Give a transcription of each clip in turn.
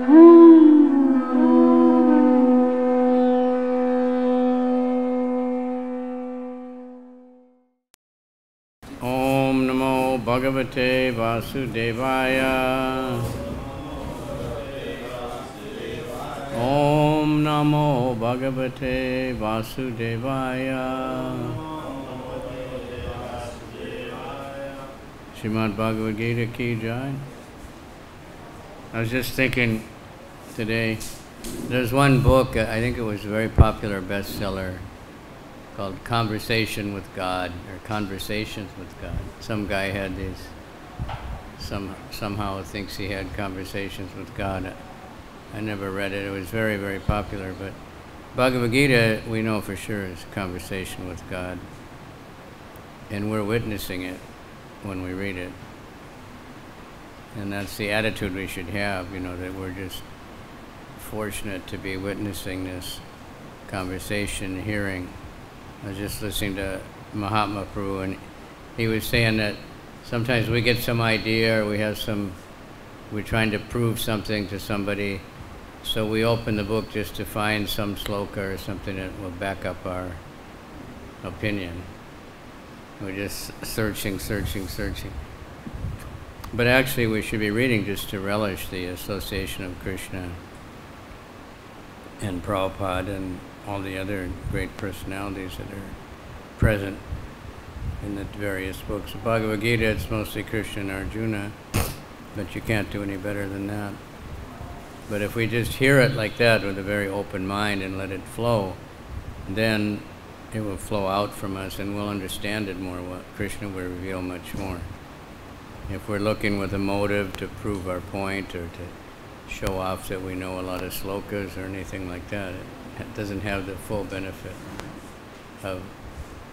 Om Namo Bhagavate Vasudevaya. Om Namo Bhagavate Vasudevaya. Srimad Bhagavad-Gita ki jai. I was just thinking today, there's one book, I think it was a very popular bestseller, called Conversation with God, or Conversations with God. Some guy had these, somehow thinks he had conversations with God. I never read it. It was very, very popular, but Bhagavad-Gita, we know for sure, is conversation with God. And we're witnessing it when we read it. And that's the attitude we should have, you know, that we're just fortunate to be witnessing this conversation, hearing. I was just listening to Mahatma Prabhu, and he was saying that sometimes we get some idea, or we're trying to prove something to somebody, so we open the book just to find some sloka or something that will back up our opinion. We're just searching. But actually we should be reading just to relish the association of Krishna and Prabhupada and all the other great personalities that are present in the various books. Bhagavad-Gita, it's mostly Krishna and Arjuna, but you can't do any better than that. But if we just hear it like that with a very open mind and let it flow, then it will flow out from us and we'll understand it more. What Krishna will reveal much more. If we're looking with a motive to prove our point or to show off that we know a lot of slokas or anything like that, it doesn't have the full benefit of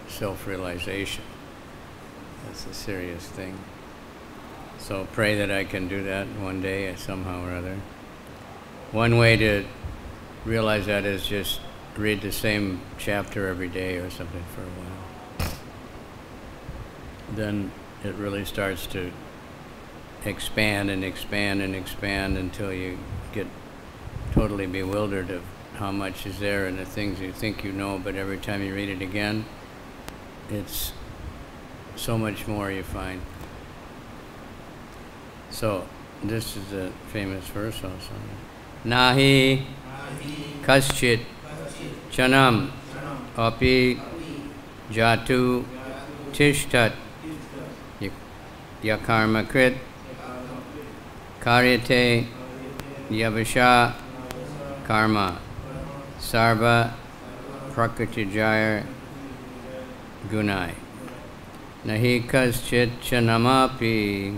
self-realization. That's a serious thing. So pray that I can do that one day somehow or other. One way to realize that is just read the same chapter every day or something for a while. Then it really starts to expand until you get totally bewildered of how much is there and the things you think you know, but every time you read it again, it's so much more you find. So this is a famous verse also. Nahi kaschit chanam api jatu tishtat yakarma krit karyate yavasha karma sarva prakritijaya gunai nahi kaschit chanamapi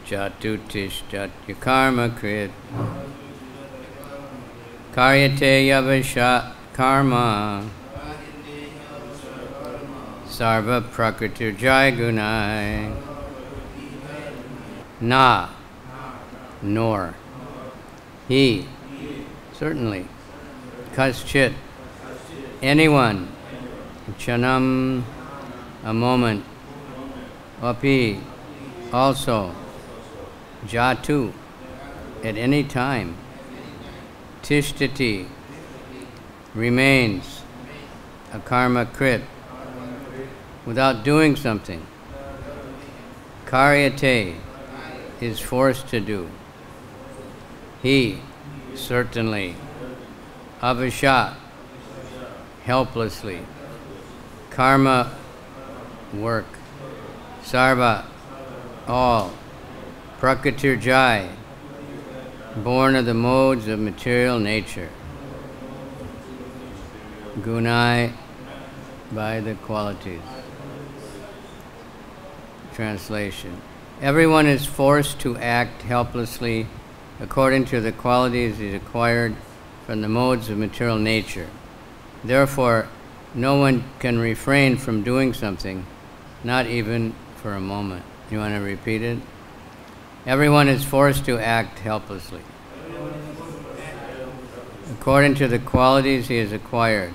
jatu tishtat yakarma krit karyate yavasha karma sarva prakritir jai gunai. Na, nor. He, certainly. Kaschit, anyone. Chanam, a moment. Api, also. Jatu, at any time. Tishtati, remains. A karma krit, without doing something. Karyate, is forced to do. He, certainly. Avasha, helplessly. Karma, work. Sarva, all. Prakritir jai, born of the modes of material nature. Gunai, by the qualities. Translation. Everyone is forced to act helplessly according to the qualities he's acquired from the modes of material nature. Therefore, no one can refrain from doing something, not even for a moment. You want to repeat it? Everyone is forced to act helplessly according to the qualities he has acquired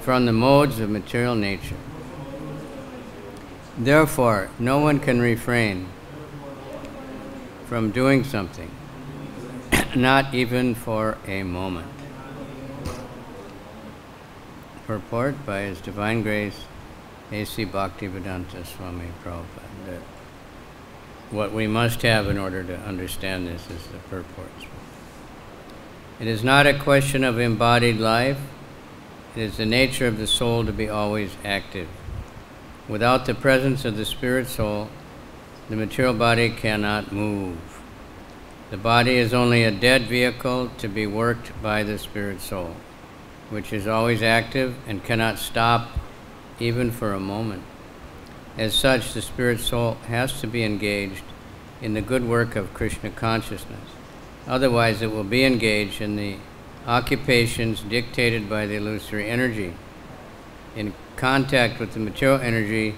from the modes of material nature. Therefore, no one can refrain from doing something, not even for a moment. Purport by His Divine Grace, A.C. Bhakti-Vedanta Swami Prabhupada. That what we must have in order to understand this is the purport. It is not a question of embodied life. It is the nature of the soul to be always active. Without the presence of the spirit soul, the material body cannot move. The body is only a dead vehicle to be worked by the spirit soul, which is always active and cannot stop even for a moment. As such, the spirit soul has to be engaged in the good work of Krishna consciousness. Otherwise, it will be engaged in the occupations dictated by the illusory energy. In contact with the material energy,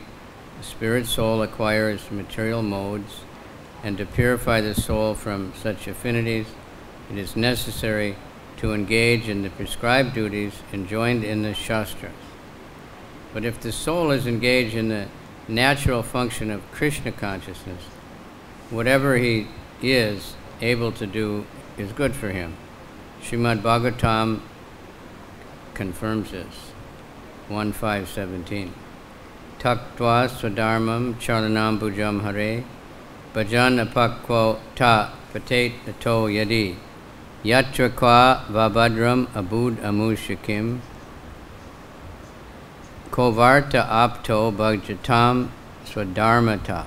the spirit soul acquires material modes, and to purify the soul from such affinities, it is necessary to engage in the prescribed duties enjoined in the Shastras. But if the soul is engaged in the natural function of Krishna consciousness, whatever he is able to do is good for him. Srimad Bhagavatam confirms this. 1.5.17. Taktva swadharmam charanam bhujam hare bhajan apakvo ta patet ato yadi yatra kwa vabhadram abud amushakim kovarta apto bhagjatam swadharmata.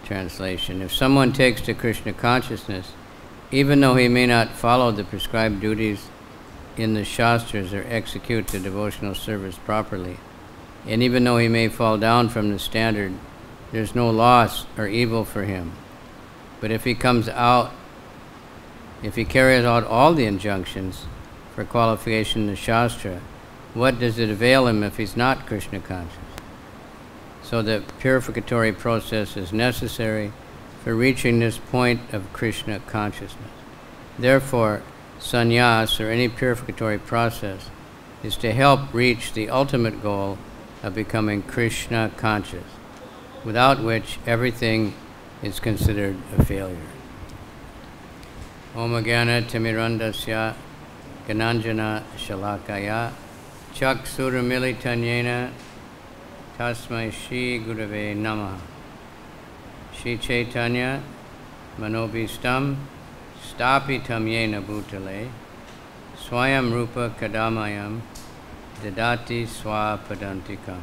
Translation. If someone takes to Krishna consciousness, even though he may not follow the prescribed duties in the Shastras or execute the devotional service properly, and even though he may fall down from the standard, there's no loss or evil for him. But if he carries out all the injunctions for qualification in the Shastra, what does it avail him if he's not Krishna conscious? So the purificatory process is necessary for reaching this point of Krishna consciousness. Therefore, sannyas, or any purificatory process, is to help reach the ultimate goal of becoming Krishna conscious, without which everything is considered a failure. Om Jnana Timirandasya Gananjana Shalakaya Chaksuramilitanyena Tasmai Shri Gurave Namaha. Shri Chaitanya Manobhistam Stapitam Yena Bhutale Swayam Rupa Kadamayam Dadati Swapadantikam.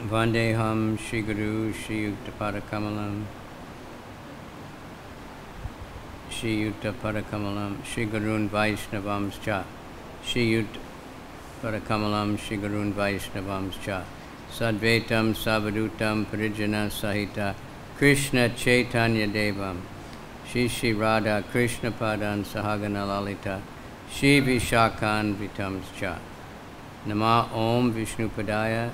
Vandeham Shri Guru Shri Yuktapadakamalam Shri Yuktapadakamalam Shri Gurun Vaishnavamscha Shri Yuktapadakamalam Shri Gurun Vaishnavamscha Sadvetam Savadutam Parijana Sahita Krishna Chaitanya Devam Shri Shri Radha Krishna Padan Sahagana Lalita Shri Vishakan Vitamscha Nama Om Vishnupadaya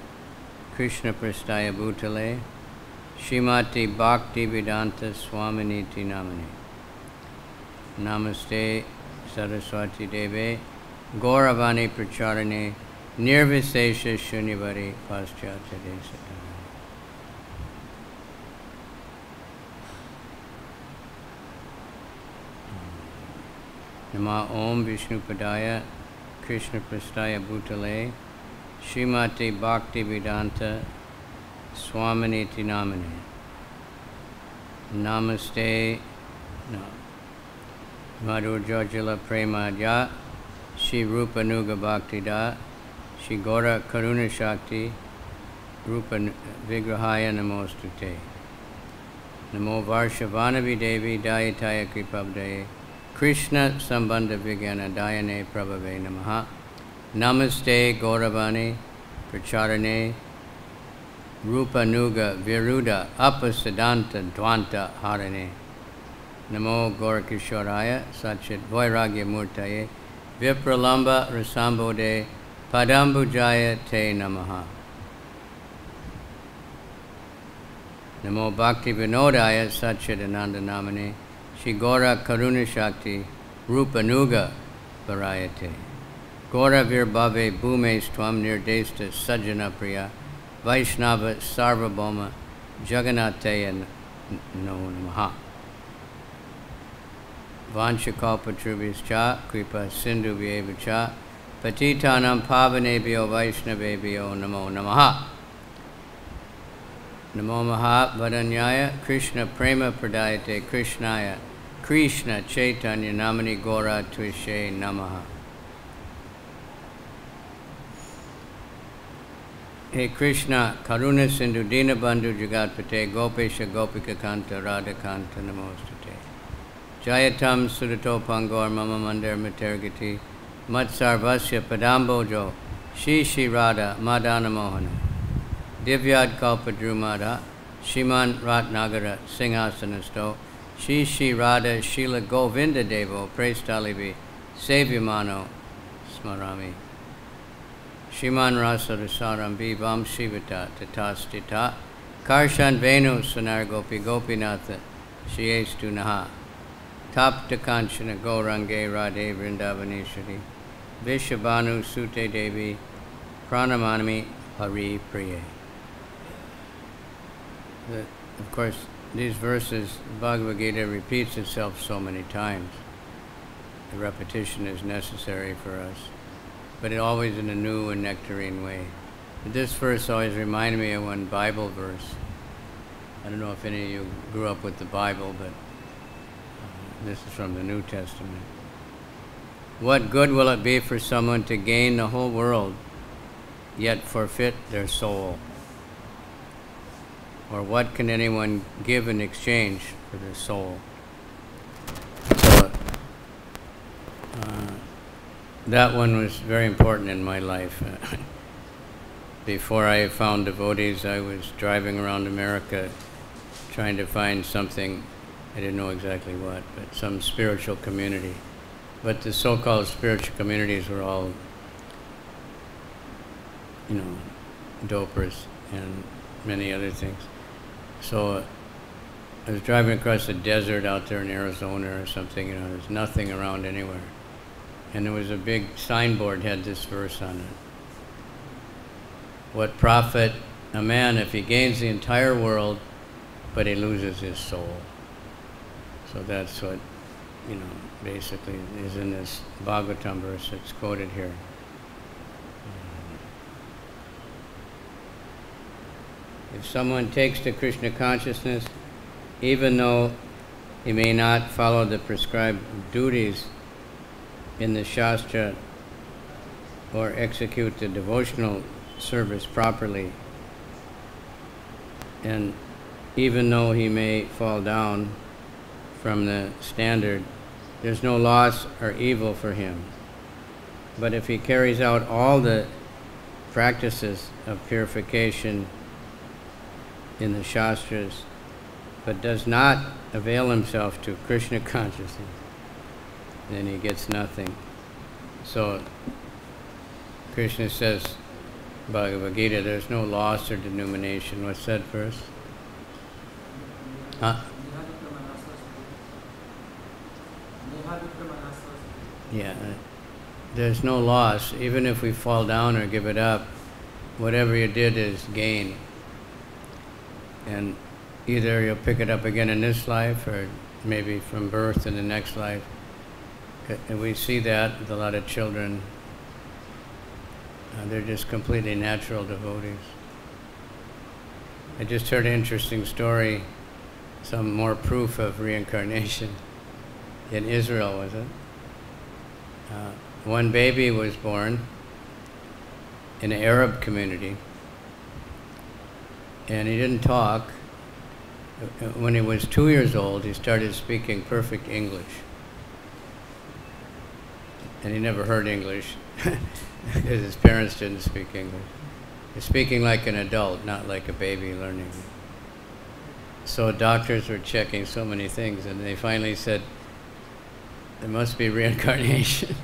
Krishna Prastaya Bhutale Shrimati Bhakti Vedanta Swaminiti Namani. Namaste Saraswati Deve Gauravani Pracharane Nirvisesha Shunyavari Paschatya Desata. Nama Om Vishnupadaya Krishna Prastaya Bhutale Shrimati Bhakti Vedanta Swaminiti Namani. Namaste Madhur Jajala Premadya Shri Rupa Nuga Bhakti Da Shri Gora Karuna Shakti Rupa Vigrahaya Namostute. Namo Varshavanavi Devi Dayataya Kripabdaye Krishna Sambandha Vigyana Dayane Prabhave Namaha. Namaste Gauravani Pracharane Rupa Nuga Viruda Apasadanta Dvanta Harane. Namo Gorakishoraya Satchit Vairagya Murtaye Vipralamba Rasambode Padambujaya Te Namaha. Namo Bhakti Vinodaya Satchit Ananda Namane Shri Gora Karuna Shakti Rupa Nuga Varayate. Gauravir bhave bhumes tvam nirdesta sajjana priya Vaishnava sarvabhauma jagannateya no namaha. Vanchakalpatrubhischa kripa sindhu vyevacha patitanam pavanebhyo vaishnavebhyo namo namaha. Namo maha vadanyaya Krishna prema pradayate Krishnaya Krishna chaitanya namani gora tvishe namaha. Hey Krishna, Karuna Sindhu Dinabandhu Jagatpate Gopesha Gopika Kanta Radha Kanta Namostate Jayatam Sudato Pangor Mama Mandar Matergati Matsarvasya Padambojo Shri Radha Madana Mohana Divyad Kalpadrumada Shiman Ratnagara Singhasanasto Shri Radha Shila Govinda Devo Prestalivi Sevyamano Smarami Shiman Rasa Rasaram Vivam Shivata Tatastita Karshan Venu Sanar Gopi Gopinatha Shiestu Naha Tapta Kanchana Gaurange Radhe Vrindavaneshwari Vishabhanu Sute Devi Pranamanami Hari Priye. Of course, these verses, Bhagavad-Gita repeats itself so many times. The repetition is necessary for us, but it always in a new and nectarine way. But this verse always reminded me of one Bible verse. I don't know if any of you grew up with the Bible, but this is from the New Testament. What good will it be for someone to gain the whole world, yet forfeit their soul? Or what can anyone give in exchange for their soul? So, that one was very important in my life. Before I found devotees, I was driving around America trying to find something, I didn't know exactly what, but some spiritual community. But the so-called spiritual communities were all, dopers and many other things. So I was driving across the desert out there in Arizona or something, there's nothing around anywhere. And there was a big signboard, had this verse on it. What profit a man if he gains the entire world, but he loses his soul? So that's what, basically is in this Bhagavatam verse that's quoted here. If someone takes to Krishna consciousness, even though he may not follow the prescribed duties in the Shastra or execute the devotional service properly, and even though he may fall down from the standard, there's no loss or evil for him. But if he carries out all the practices of purification in the Shastras, but does not avail himself to Krishna consciousness, then he gets nothing. So Krishna says, Bhagavad-Gita, there's no loss or denomination. What's that verse? Yeah, there's no loss. Even if we fall down or give it up, whatever you did is gain. And either you'll pick it up again in this life, or maybe from birth in the next life. And we see that with a lot of children. They're just completely natural devotees. I just heard an interesting story, some more proof of reincarnation. In Israel, was it? One baby was born in an Arab community, and he didn't talk. When he was 2 years old, he started speaking perfect English. And he never heard English, because his parents didn't speak English. He's speaking like an adult, not like a baby learning. So doctors were checking so many things, and they finally said, there must be reincarnation,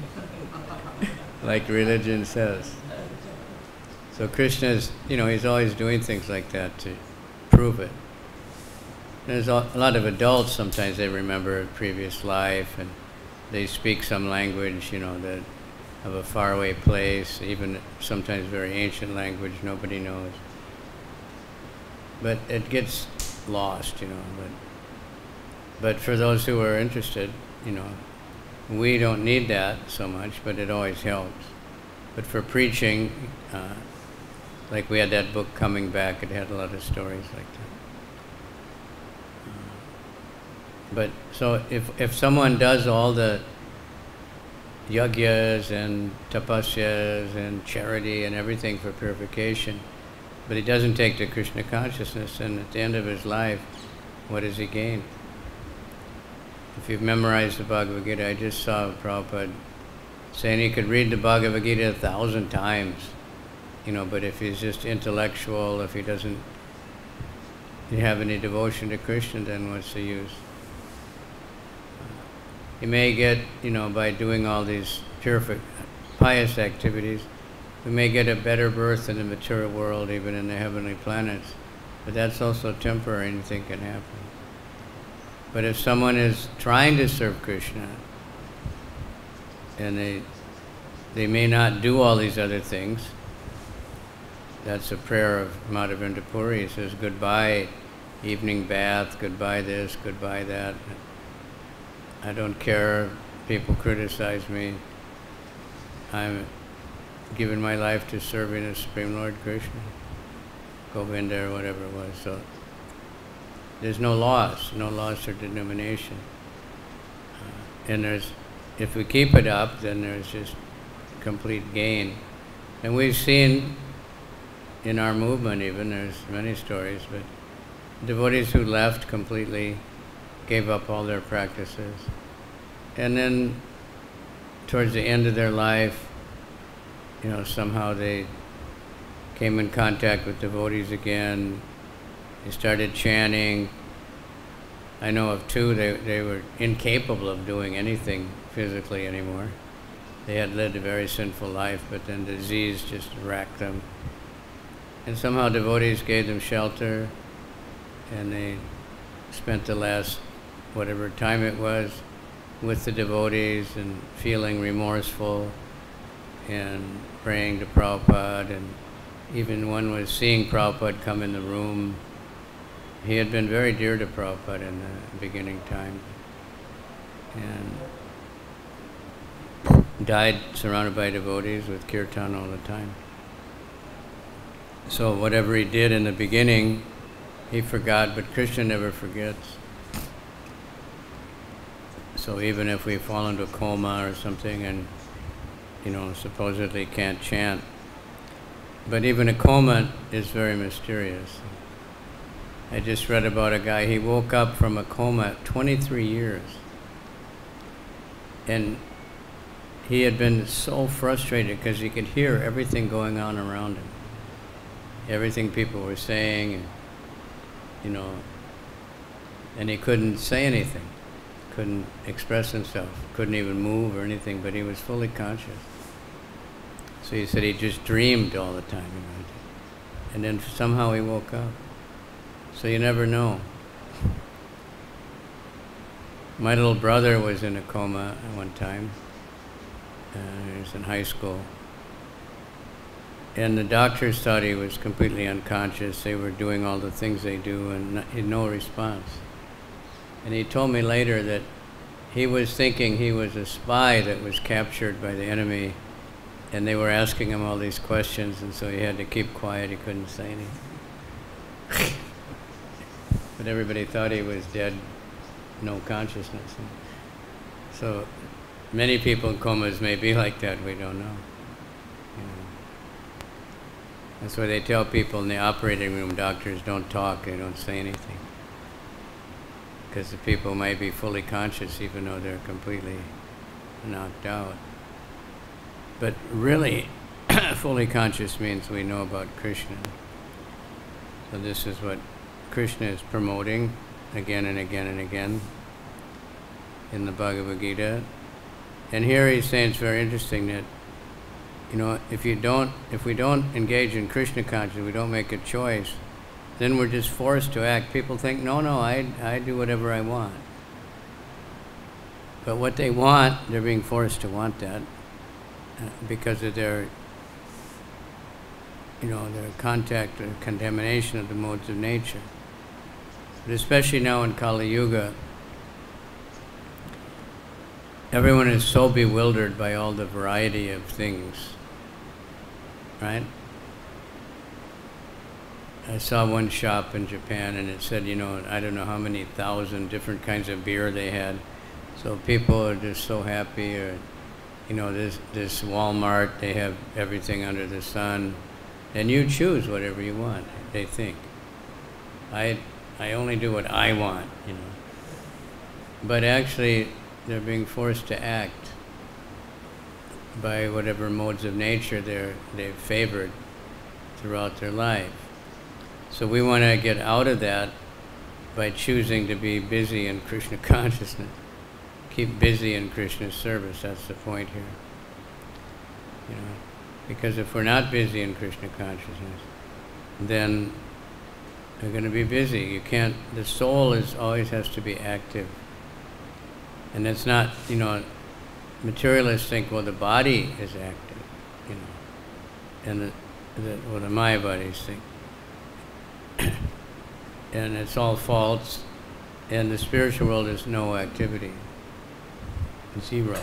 like religion says. So Krishna's, he's always doing things like that to prove it. There's a lot of adults, sometimes they remember a previous life, and they speak some language, that of a faraway place, even sometimes very ancient language nobody knows. But it gets lost, you know. But for those who are interested, you know, we don't need that so much, but it always helps. But for preaching, like we had that book Coming Back, it had a lot of stories like that. But so if someone does all the yagyas and tapasyas and charity and everything for purification, but he doesn't take to Krishna consciousness, and at the end of his life, what does he gain? If you've memorized the Bhagavad-Gita, I just saw Prabhupada saying he could read the Bhagavad-Gita 1,000 times, you know, but if he's just intellectual, if he doesn't have any devotion to Krishna, then what's the use? He may get, you know, by doing all these pious activities, we may get a better birth in the material world, even in the heavenly planets, but that's also temporary, anything can happen. But if someone is trying to serve Krishna, and they may not do all these other things, that's a prayer of Madhavendra Puri. He says, goodbye evening bath, goodbye this, goodbye that. I don't care if people criticize me. I'm giving my life to serving the Supreme Lord Krishna, Govinda or whatever it was. So there's no loss or denomination. And if we keep it up, then there's just complete gain. And we've seen in our movement even, there's many stories, but devotees who left completely, gave up all their practices. And then towards the end of their life, you know, somehow they came in contact with devotees again. They started chanting. I know of two, they were incapable of doing anything physically anymore. They had led a very sinful life, but then disease just racked them. And somehow devotees gave them shelter, and they spent the last whatever time it was with the devotees and feeling remorseful and praying to Prabhupada, and even one was seeing Prabhupada come in the room. He had been very dear to Prabhupada in the beginning time, and died surrounded by devotees with kirtan all the time. So whatever he did in the beginning, he forgot, but Krishna never forgets. So even if we fall into a coma or something and, you know, supposedly can't chant, but even a coma is very mysterious. I just read about a guy, he woke up from a coma at 23 years. And he had been so frustrated because he could hear everything going on around him. Everything people were saying, and, you know, and he couldn't say anything, couldn't express himself, couldn't even move or anything, but he was fully conscious. So he said he just dreamed all the time, you know, and then somehow he woke up. So you never know. My little brother was in a coma at one time. He was in high school. And the doctors thought he was completely unconscious. They were doing all the things they do, and he had no response. And he told me later that he was thinking he was a spy that was captured by the enemy, and they were asking him all these questions, and so he had to keep quiet. He couldn't say anything. But everybody thought he was dead, no consciousness. So many people in comas may be like that, we don't know. That's why they tell people in the operating room, doctors don't talk, they don't say anything. Because the people might be fully conscious even though they're completely knocked out. But really, fully conscious means we know about Krishna. So this is what Krishna is promoting again and again and again in the Bhagavad-Gita. And here he's saying it's very interesting that, you know, if we don't engage in Krishna consciousness, we don't make a choice, then we're just forced to act. People think, no, I do whatever I want. But what they want, they're being forced to want that. because of their, their contact or contamination of the modes of nature. But especially now in Kali Yuga, everyone is so bewildered by all the variety of things, right? I saw one shop in Japan and it said, I don't know how many thousand different kinds of beer they had. So people are just so happy, or, this Walmart, they have everything under the sun. And you choose whatever you want, they think. I only do what I want, But actually, they're being forced to act by whatever modes of nature they've favored throughout their life. So we want to get out of that by choosing to be busy in Krishna consciousness. Keep busy in Krishna's service, that's the point here. Because if we're not busy in Krishna consciousness, then we're going to be busy. You can't, the soul always has to be active. And it's not, materialists think, well, the body is active, and the Mayavadis think. And it's all false, and the spiritual world is no activity, zero.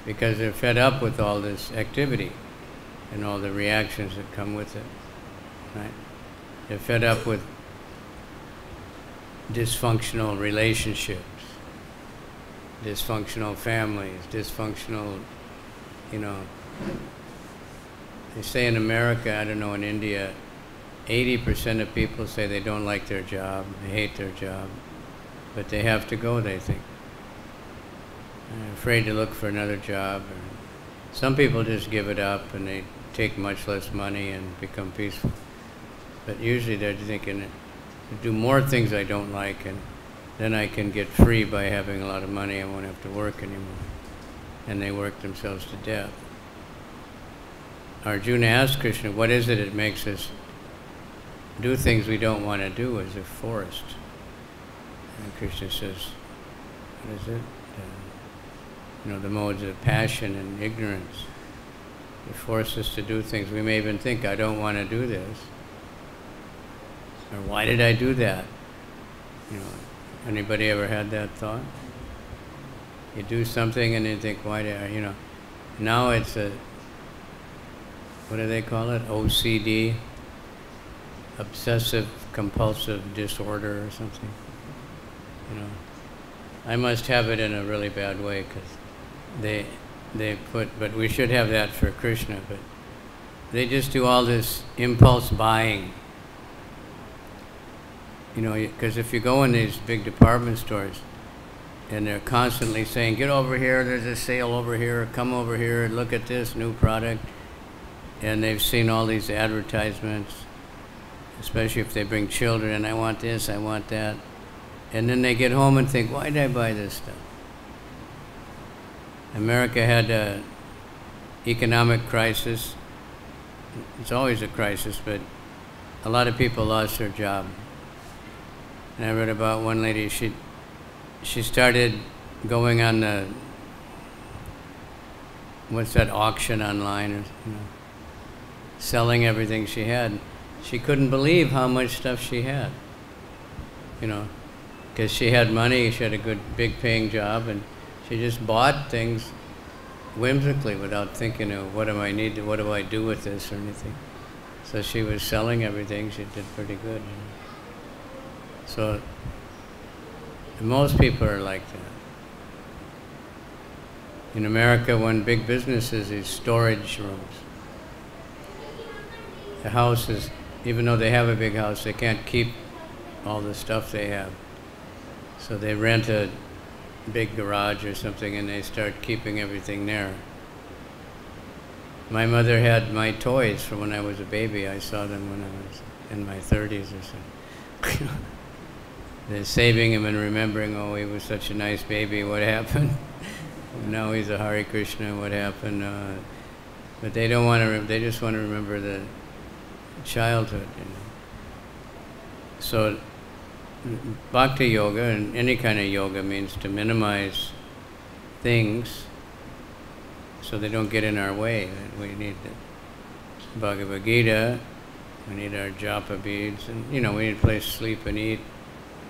Because they're fed up with all this activity and all the reactions that come with it, right? They're fed up with dysfunctional relationships, dysfunctional families, dysfunctional, they say in America, I don't know, in India, 80% of people say they don't like their job, they hate their job, but they have to go, they think. They're afraid to look for another job. Or some people just give it up and they take much less money and become peaceful. But usually they're thinking, do more things I don't like, and then I can get free by having a lot of money, I won't have to work anymore. And they work themselves to death. Arjuna asked Krishna, what is it that makes us do things we don't want to do as if forced? And Krishna says, what is it? The modes of passion and ignorance. They force us to do things. We may even think, I don't want to do this. Or why did I do that? Anybody ever had that thought? You do something and you think, why did I, now it's what do they call it? OCD, obsessive compulsive disorder or something. I must have it in a really bad way because they put, but we should have that for Krishna, but they just do all this impulse buying. Because if you go in these big department stores and they're constantly saying, get over here, there's a sale over here, come over here, look at this new product, and they've seen all these advertisements, especially if they bring children, and I want this, I want that, and then they get home and think, why did I buy this stuff? America had an economic crisis. It's always a crisis, but a lot of people lost their job. And I read about one lady, she started going on the, what's that, auction online, or, selling everything she had. She couldn't believe how much stuff she had, because she had money, she had a good, big paying job, and she just bought things whimsically without thinking of what do I do with this or anything. So she was selling everything, she did pretty good. So most people are like that. In America, one big business is these storage rooms. The houses, even though they have a big house, they can't keep all the stuff they have. So they rent a big garage or something and they start keeping everything there. My mother had my toys from when I was a baby. I saw them when I was in my 30s or so. They're saving him and remembering, oh, he was such a nice baby, what happened? Now he's a Hare Krishna, what happened? But they don't want to, they just want to remember the childhood. So bhakti-yoga, and any kind of yoga, means to minimize things so they don't get in our way. We need the Bhagavad-Gita, we need our japa beads, and we need a place to sleep and eat.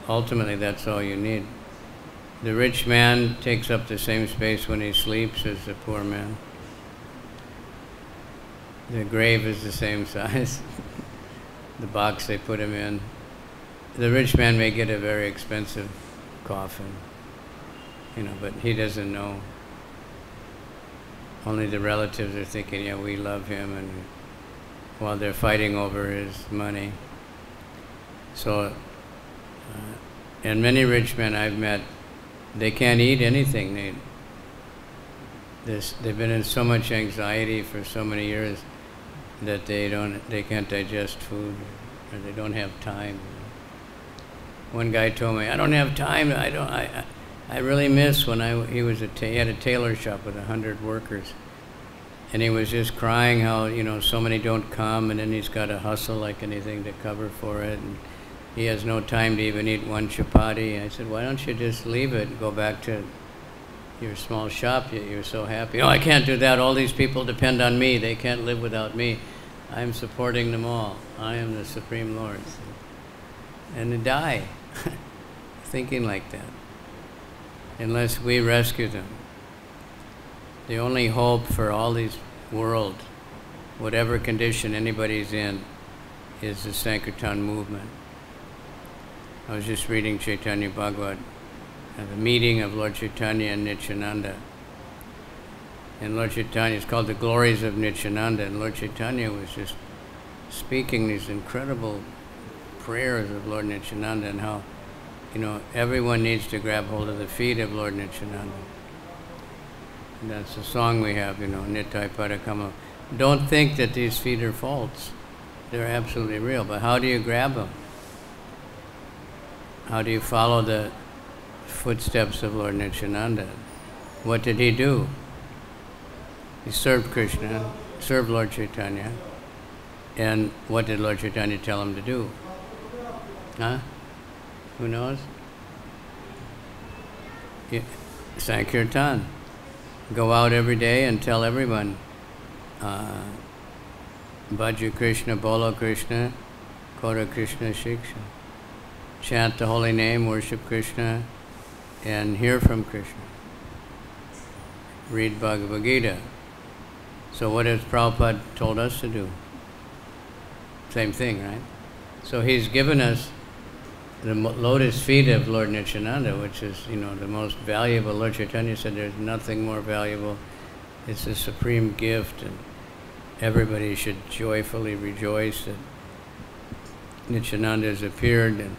Ultimately, that's all you need. The rich man takes up the same space when he sleeps as the poor man. The grave is the same size, the box they put him in. The rich man may get a very expensive coffin, but he doesn't know. Only the relatives are thinking, yeah, we love him, and while they're fighting over his money. So, and many rich men I've met, they can't eat anything. They've been in so much anxiety for so many years that they can't digest food, or they don't have time. One guy told me, I don't have time. I really miss when he had a tailor shop with 100 workers, and he was just crying how so many don't come, and then he's got to hustle like anything to cover for it, and he has no time to even eat one chapati. I said, why don't you just leave it and go back to your small shop? You're so happy. Oh, I can't do that. All these people depend on me. They can't live without me. I'm supporting them all. I am the Supreme Lord. And they die thinking like that, unless we rescue them. The only hope for all these world, whatever condition anybody's in, is the Sankirtan movement. I was just reading Chaitanya Bhagavat, the meeting of Lord Chaitanya and Nityananda. And Lord Chaitanya, it's called The Glories of Nityananda, and Lord Chaitanya was just speaking these incredible prayers of Lord Nityananda, and how, everyone needs to grab hold of the feet of Lord Nityananda. And that's the song we have, Nittai Parakama. Don't think that these feet are false. They're absolutely real, but how do you grab them? How do you follow the footsteps of Lord Nityananda? What did he do? He served Krishna, served Lord Chaitanya, and what did Lord Chaitanya tell him to do? Huh? Who knows? Sankirtan. Go out every day and tell everyone, Bhaja Krishna, Bolo Krishna, Kora Krishna Shiksha. Chant the holy name, worship Krishna, and hear from Krishna. Read Bhagavad-Gita. So what has Prabhupada told us to do? Same thing, right? So he's given us the lotus feet of Lord Nityananda, which is, the most valuable. Lord Chaitanya said there's nothing more valuable. It's a supreme gift, and everybody should joyfully rejoice that Nityananda has appeared, and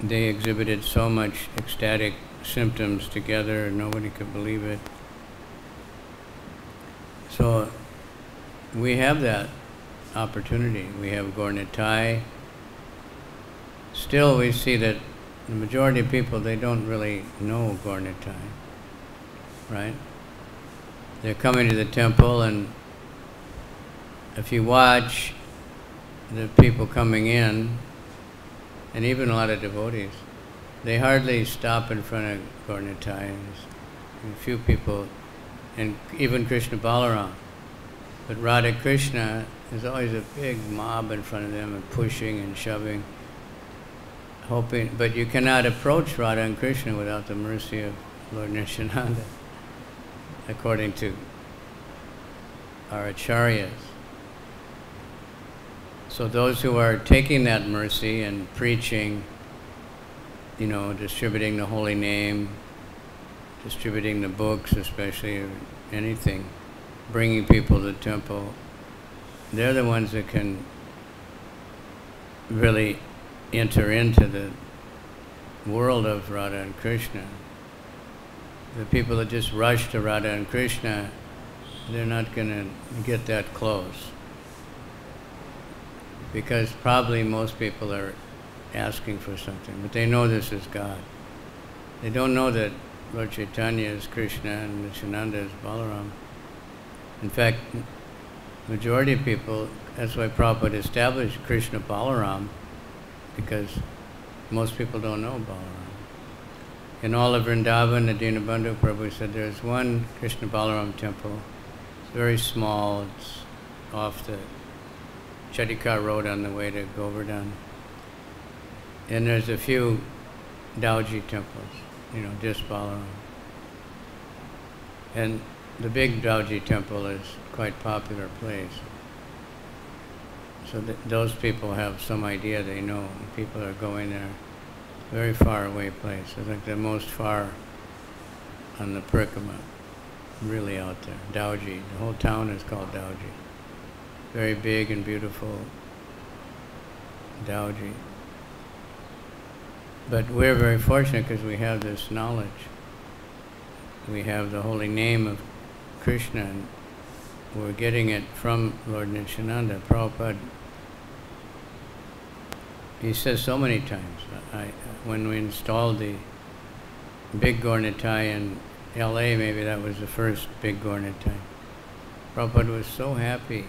they exhibited so much ecstatic symptoms together, and nobody could believe it. So we have that opportunity. We have Gaur-Nitai. Still, we see that the majority of people, they don't really know Gaur-Nitai, right? They're coming to the temple, and if you watch the people coming in, and even a lot of devotees, they hardly stop in front of Gaur-Nitai. A few people, and even Krishna Balaram. But Radha Krishna, there's always a big mob in front of them, and pushing and shoving, hoping. But you cannot approach Radha and Krishna without the mercy of Lord Nityananda, according to our acharyas. So those who are taking that mercy and preaching, distributing the holy name, distributing the books, especially, or anything, bringing people to the temple, they're the ones that can really enter into the world of Radha and Krishna. The people that just rush to Radha and Krishna, they're not going to get that close. Because probably most people are asking for something, but they know this is God. They don't know that Lord Chaitanya is Krishna and Nityananda is Balaram. In fact, majority of people, that's why Prabhupada established Krishna Balaram, because most people don't know Balaram. In all of Vrindavan, the Dinabandhu Prabhu said there's one Krishna Balaram temple. It's very small. It's off the Chadikar Road on the way to Govardhan. And there's a few Dauji temples, just Balaram. And the big Dauji temple is quite popular place. So those people have some idea, they know. People are going there. Very far away place. It's like the most far on the Parikama, really out there. Dauji. The whole town is called Dauji. Very big and beautiful Dauji. But we're very fortunate because we have this knowledge. We have the holy name of Krishna, and we're getting it from Lord Nityananda. Prabhupada, he says so many times, when we installed the big Gaur Nitai in LA, maybe that was the first big Gaur Nitai, Prabhupada was so happy.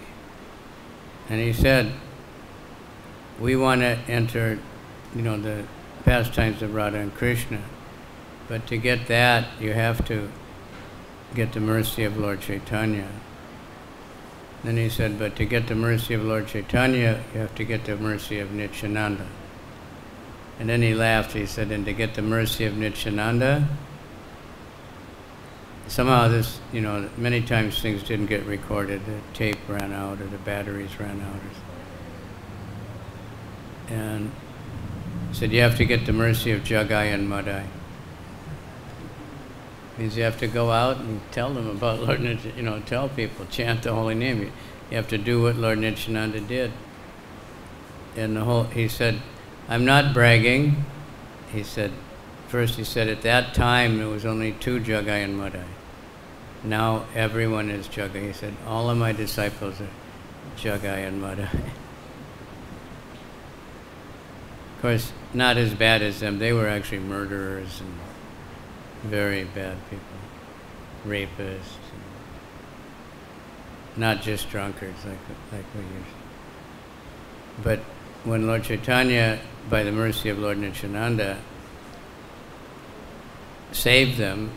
And he said, we want to enter, the pastimes of Radha and Krishna, but to get that, you have to get the mercy of Lord Chaitanya. Then he said, but to get the mercy of Lord Chaitanya, you have to get the mercy of Nityananda. And then he laughed, he said, and to get the mercy of Nityananda, somehow this, many times things didn't get recorded, the tape ran out or the batteries ran out. And he said, you have to get the mercy of Jagai and Madai. Means you have to go out and tell them about Lord Nityananda, tell people, chant the holy name. You have to do what Lord Nityananda did. And he said, I'm not bragging. He said, first he said, at that time there was only 2 Jagai and Madai. Now everyone is Jagai. He said, all of my disciples are Jagai and Madai. Of course, not as bad as them. They were actually murderers and very bad people, rapists, not just drunkards like we used. But when Lord Chaitanya, by the mercy of Lord Nityananda, saved them,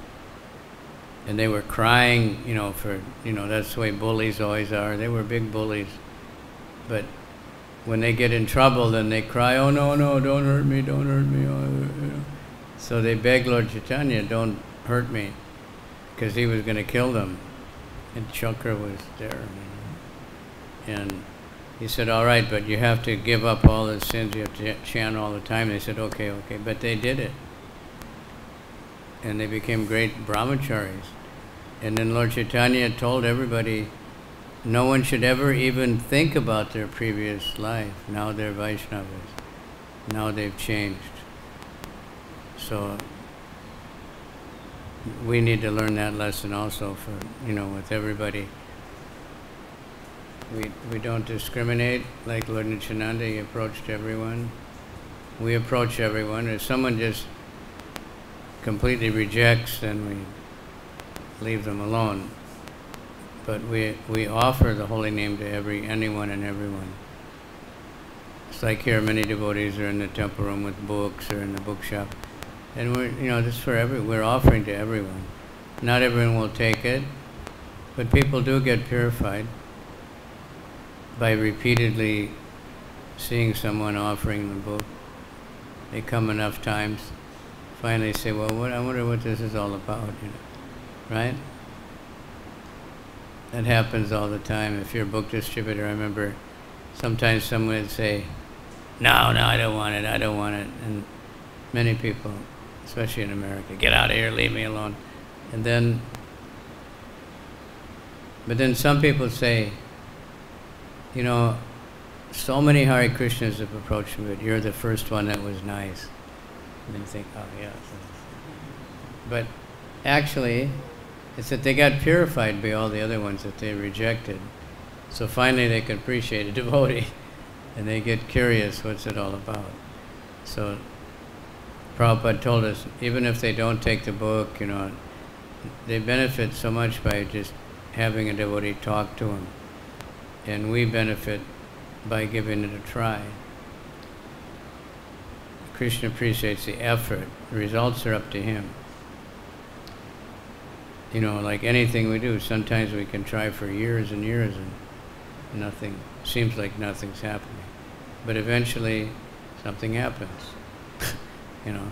and they were crying, that's the way bullies always are. They were big bullies. But when they get in trouble, then they cry, oh no, don't hurt me, don't hurt me. So they begged Lord Chaitanya, don't hurt me, because he was going to kill them. And Shankara was there. And he said, all right, but you have to give up all the sins, you have to chant all the time. They said, okay. But they did it. And they became great brahmacharis. And then Lord Chaitanya told everybody, no one should ever even think about their previous life. Now they're Vaishnavas. Now they've changed. So we need to learn that lesson also for, with everybody. We don't discriminate like Lord Nityananda. He approached everyone. We approach everyone. If someone just completely rejects, then we leave them alone. But we offer the holy name to anyone and everyone. It's like here, many devotees are in the temple room with books or in the bookshop. And we're, this is for we're offering to everyone. Not everyone will take it, but people do get purified by repeatedly seeing someone offering the book. They come enough times, finally say, well, I wonder what this is all about, right? That happens all the time. If you're a book distributor, I remember sometimes someone would say, no, I don't want it. And many people, especially in America, get out of here, leave me alone. But then some people say, so many Hare Krishnas have approached me, but you're the first one that was nice. And then you think, oh yeah. But actually, it's that they got purified by all the other ones that they rejected. So finally they can appreciate a devotee, and they get curious, what's it all about? So Prabhupada told us, even if they don't take the book, they benefit so much by just having a devotee talk to them. And we benefit by giving it a try. Krishna appreciates the effort. The results are up to him. You know, like anything we do, sometimes we can try for years and years and nothing, seems like nothing's happening. But eventually something happens, you know.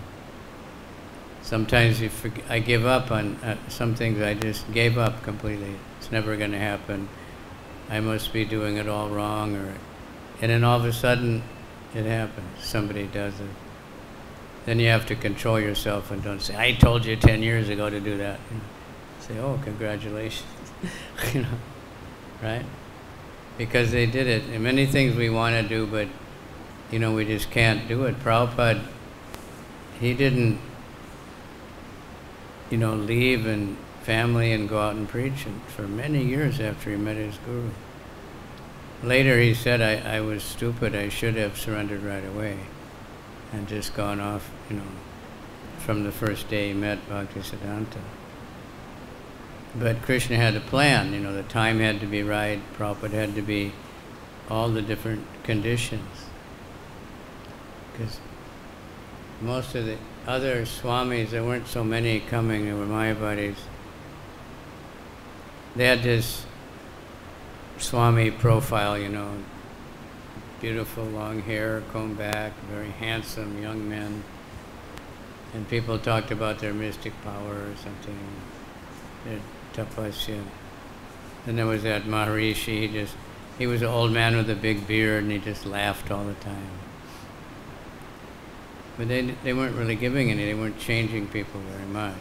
Sometimes I give up on some things. I just gave up completely. It's never going to happen. I must be doing it all wrong, and then all of a sudden it happens. Somebody does it. Then you have to control yourself and don't say, I told you 10 years ago to do that. You know, say, oh, congratulations, you know, right? Because they did it. And many things we want to do, but, you know, we just can't do it. Prabhupada, he didn't, you know, leave and family and go out and preach for many years after he met his guru. Later he said, I was stupid, I should have surrendered right away and just gone off, you know, from the first day he met Bhaktisiddhanta. But Krishna had a plan, you know, the time had to be right, Prabhupada had to be all the different conditions. Because most of the other swamis, there weren't so many coming, there were Mayavadis. They had this Swami profile, you know, beautiful long hair, combed back, very handsome young men. And people talked about their mystic power or something, their tapasya. Then there was that Maharishi, he was an old man with a big beard and he just laughed all the time. But they weren't really giving any, they weren't changing people very much.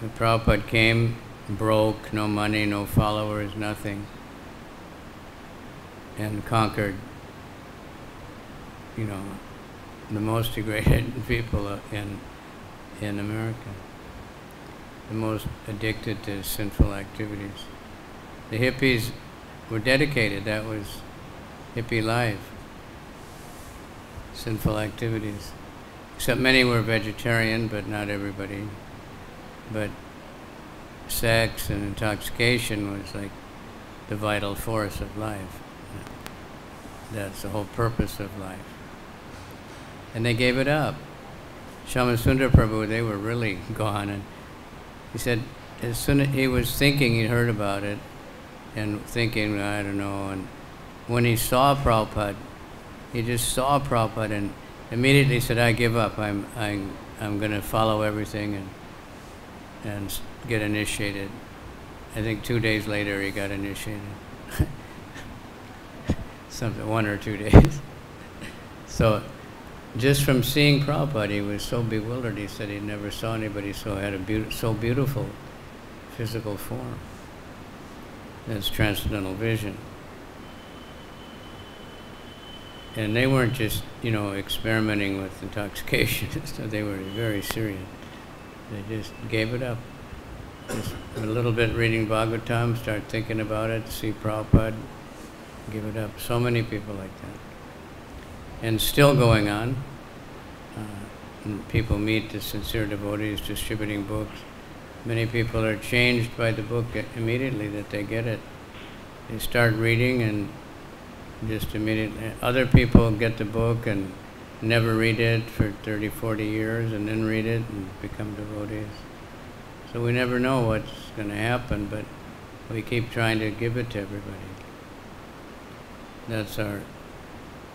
The Prabhupada came broke, no money, no followers, nothing, and conquered, you know, the most degraded people in America, the most addicted to sinful activities. The hippies were dedicated, that was hippie life, sinful activities. Except many were vegetarian, but not everybody. But sex and intoxication was like the vital force of life. That's the whole purpose of life. And they gave it up. Shyamasundar Prabhu, they were really gone. And he said, as soon as he was thinking, he heard about it, and thinking, I don't know, and when he saw Prabhupada, he just saw Prabhupada and immediately said, I give up. I'm going to follow everything and get initiated. I think 2 days later he got initiated. Something, 1 or 2 days. So just from seeing Prabhupada, he was so bewildered. He said he never saw anybody had a so beautiful physical form. That's transcendental vision. And they weren't just, you know, experimenting with intoxication. So they were very serious. They just gave it up. Just a little bit reading Bhagavatam, start thinking about it, see Prabhupada, give it up. So many people like that. And still going on. And people meet the sincere devotees distributing books. Many people are changed by the book immediately that they get it. They start reading and just immediately. Other people get the book and never read it for 30, 40 years and then read it and become devotees. So we never know what's going to happen, but we keep trying to give it to everybody. That's our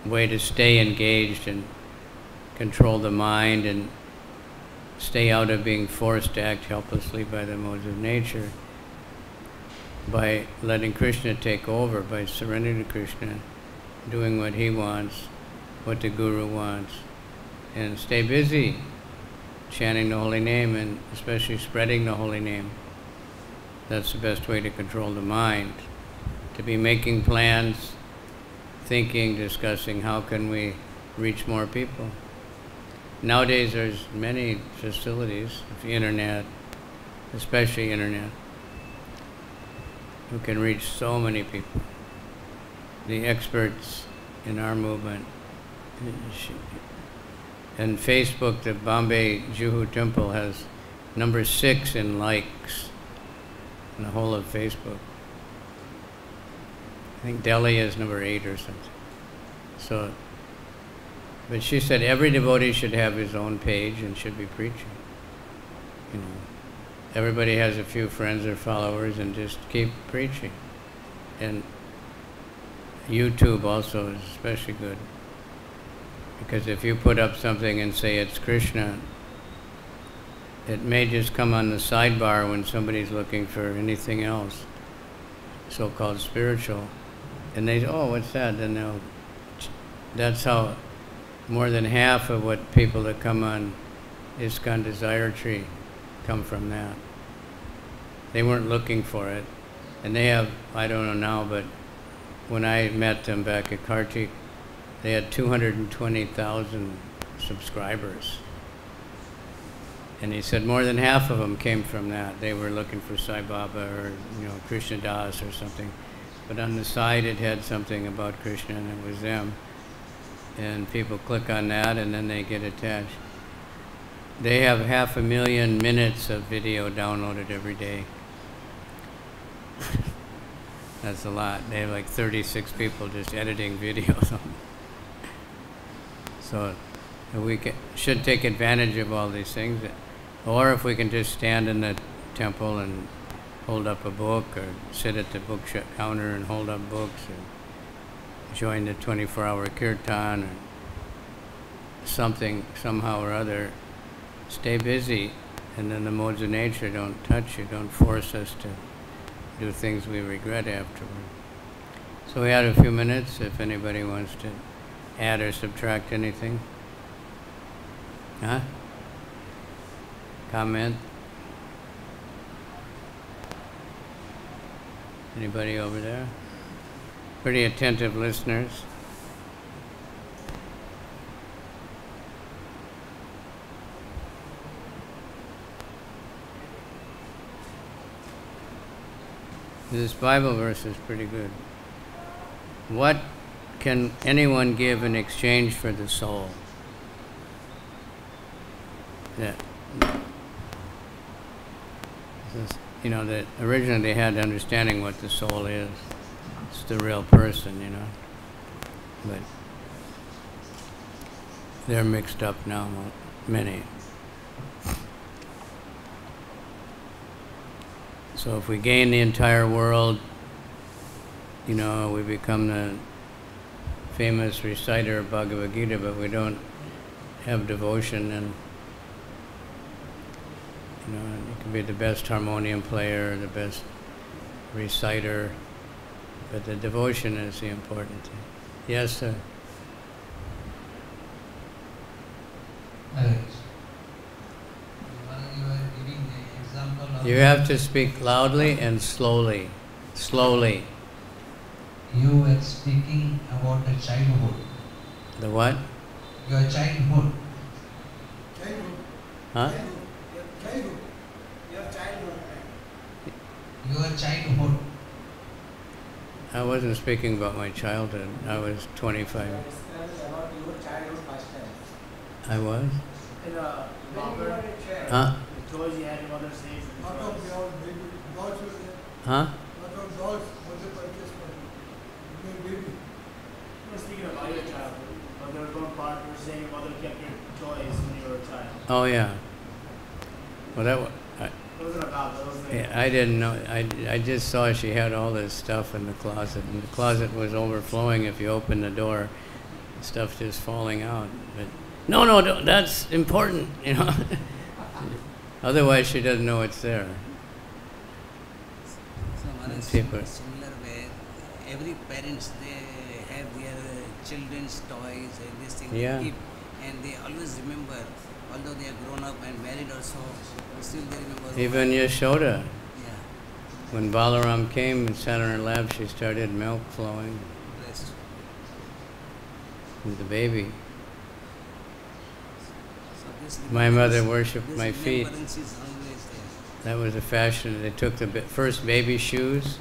way to stay engaged and control the mind and stay out of being forced to act helplessly by the modes of nature, by letting Krishna take over, by surrendering to Krishna, doing what he wants, what the Guru wants, and stay busy chanting the holy name and especially spreading the holy name. That's the best way to control the mind, to be making plans, thinking, discussing how can we reach more people. Nowadays there's many facilities, the internet, especially internet, who can reach so many people. The experts in our movement. And Facebook, the Bombay Juhu Temple has number 6 in likes in the whole of Facebook. I think Delhi is number 8 or something. So But she said every devotee should have his own page and should be preaching. You know, everybody has a few friends or followers and just keep preaching. And YouTube also is especially good. Because if you put up something and say it's Krishna, it may just come on the sidebar when somebody's looking for anything else, so-called spiritual. And they say, oh, what's that? Then they'll, that's how more than half of what people that come on ISKCON Desire Tree come from that. They weren't looking for it. And they have, I don't know now, but when I met them back at Kartik, they had 220,000 subscribers. And he said more than half of them came from that. They were looking for Sai Baba or, you know, Krishna Das or something. But on the side it had something about Krishna and it was them. And people click on that and then they get attached. They have 500,000 minutes of video downloaded every day. That's a lot. They have like 36 people just editing videos. So we should take advantage of all these things. Or if we can just stand in the temple and hold up a book, or sit at the book counter and hold up books, or join the 24-hour kirtan, or something, somehow or other. Stay busy, and then the modes of nature don't touch you, don't force us to do things we regret afterward. So we had a few minutes if anybody wants to add or subtract anything. Huh? Comment? Anybody over there? Pretty attentive listeners. This Bible verse is pretty good. What can anyone give in exchange for the soul? That, you know, that originally they had understanding what the soul is. It's the real person, you know. But they're mixed up now, many. So if we gain the entire world, you know, we become the famous reciter of Bhagavad-Gita, but we don't have devotion, and you know, you can be the best harmonium player, the best reciter, but the devotion is the important thing. Yes, sir? You have to speak loudly and slowly. Slowly. You were speaking about the childhood. The what? Your childhood. Childhood. Huh? Childhood. Your childhood. Your childhood. I wasn't speaking about my childhood. I was 25. About your childhood pastime. I was? In a longer chair. Huh? The toys you had your mother says. Not of your baby. Dolls were there. Huh? Not of dolls. Was the purchase for your baby. We're speaking about your childhood. But there was one part where saying your mother kept your toys when you were a child. Oh, yeah. Well, that was... It wasn't about that. It was like, Yeah, I didn't know. I just saw she had all this stuff in the closet, and the closet was overflowing. If you open the door, stuff just falling out. But no, don't, that's important, you know. Otherwise, she doesn't know it's there. So, Maharaj, People. similar way, every parents, they have their children's toys and this thing Yeah. they keep, and they always remember, although they are grown up and married also, still they remember. Even Yashoda, Yeah, when Balaram came and sat on her lap, she started milk flowing blessed. with the baby. So this My mother remembrance- worshipped this my feet. remembrance is always there. That was a fashion. They took the first baby shoes,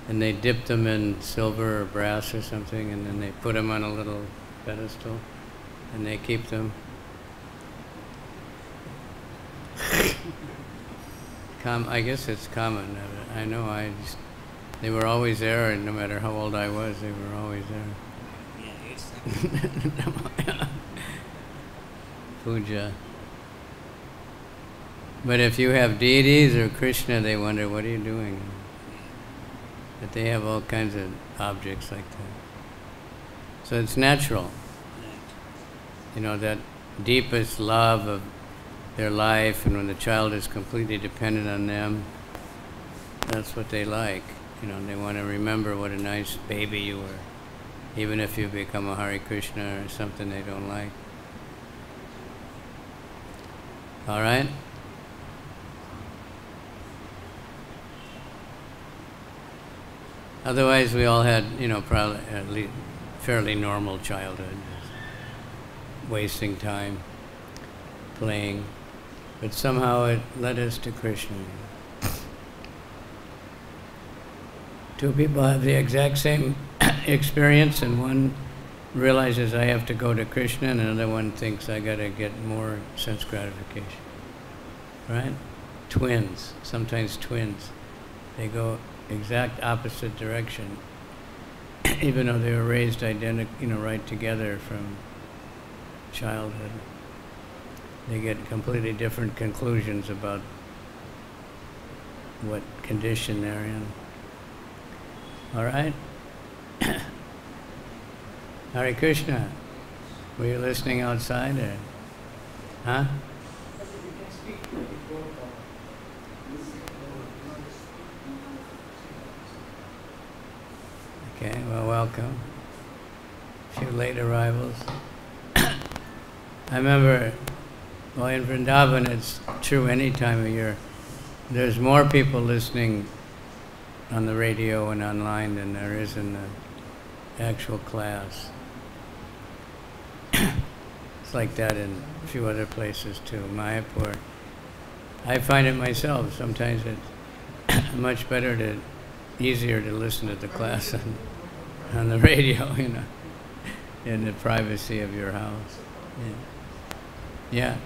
and they dipped them in silver or brass or something, and then they put them on a little pedestal, and they keep them. I guess it's common. I know. They were always there, and no matter how old I was, they were always there. Yeah, it's puja. But if you have deities or Krishna, they wonder, what are you doing? But they have all kinds of objects like that. So it's natural. You know, that deepest love of their life, and when the child is completely dependent on them, that's what they like. You know, they want to remember what a nice baby you were, even if you become a Hare Krishna or something they don't like. All right? Otherwise, we all had, you know, probably at least fairly normal childhood, wasting time, playing, but somehow it led us to Krishna. Two people have the exact same experience, and one realizes I have to go to Krishna, and another one thinks I got to get more sense gratification. Right? Twins, sometimes twins, they go exact opposite direction, even though they were raised right together from childhood. They get completely different conclusions about what condition they're in. All right? Hare Krishna. Were you listening outside or? Huh? Okay, well, welcome. A few late arrivals. I remember, well, in Vrindavan, it's true any time of year, there's more people listening on the radio and online than there is in the actual class. It's like that in a few other places too. Mayapur. I find it myself. Sometimes it's much better easier to listen to the class on the radio, you know, in the privacy of your house. Yeah.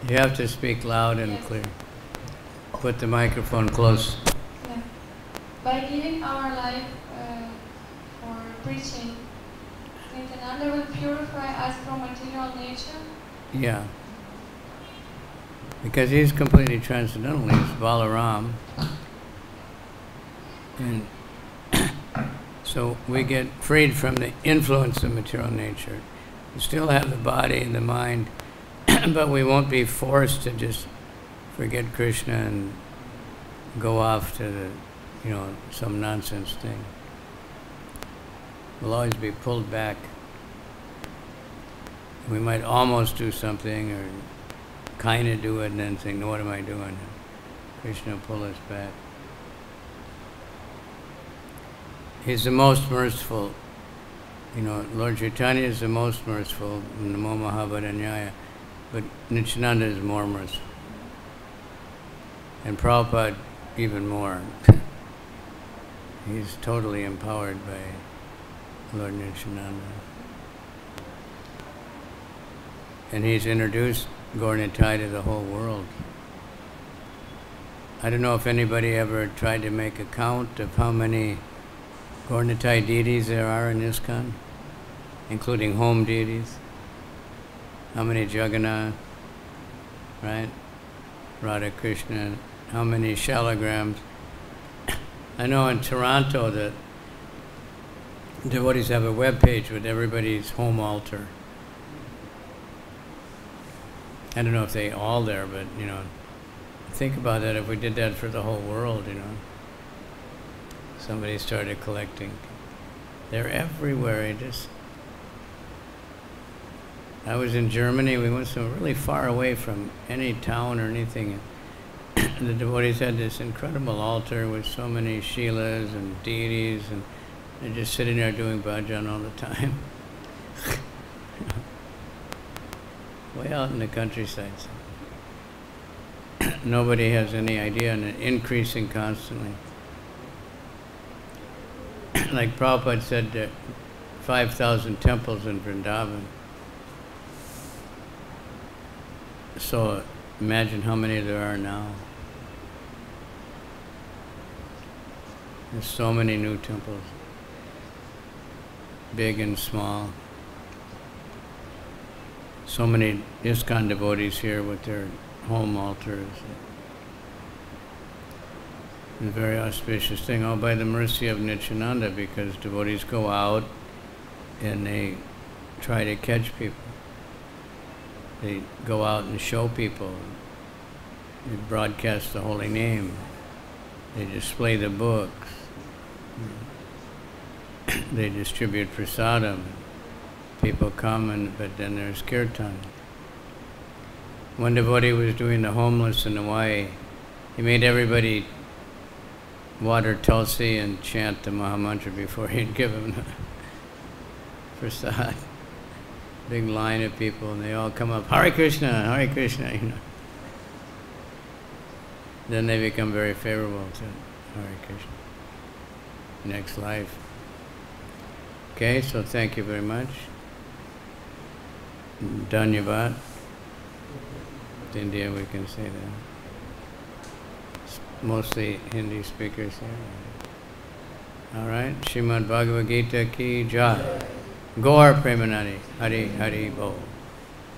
You have to speak loud and clear. Put the microphone close. Yeah. By giving our life for preaching, Nityananda will purify us from material nature? Yeah. Because he's completely transcendental. He's Balaram. And so we get freed from the influence of material nature. We still have the body and the mind, but we won't be forced to just forget Krishna and go off to some nonsense thing. We'll always be pulled back. We might almost do something or kind of do it and then think, no, what am I doing? Krishna will pull us back. He's the most merciful. Lord Chaitanya is the most merciful, Namo Mahabharanyaya, but Nityananda is more merciful. And Prabhupada even more. He's totally empowered by Lord Nityananda. And he's introduced Gaur Nitai to the whole world. I don't know if anybody ever tried to make a count of how many Gaur Nitai deities there are in ISKCON, including home deities. How many Jagannath, right? Radha Krishna, how many shalagrams. I know in Toronto that devotees have a web page with everybody's home altar. I don't know if they all there, but think about that. If we did that for the whole world, somebody started collecting. They're everywhere. I was in Germany. We went so really far away from any town or anything. The devotees had this incredible altar with so many Shilas and deities, and they're just sitting there doing bhajan all the time. Way out in the countryside. Nobody has any idea, and it's increasing constantly. Like Prabhupada said, that 5,000 temples in Vrindavan. So imagine how many there are now. There's so many new temples, big and small. So many ISKCON devotees here with their home altars. It's a very auspicious thing, all by the mercy of Nityananda, because devotees go out and they try to catch people. They go out and show people. They broadcast the holy name. They display the books. They distribute prasadam. People come, but then there's kirtan. One devotee was doing the homeless in Hawaii. He made everybody water tulsi and chant the Mahamantra before he'd give them the prasad. Big line of people, and they all come up, Hare Krishna, Hare Krishna, you know. Then they become very favorable to Hare Krishna. Next life. Okay, so thank you very much. Dhanyavad. In India we can say that. Mostly Hindi speakers here. All right, Srimad Bhagavad-Gita ki jai. Gaur Premanani. Hari Hari Bol.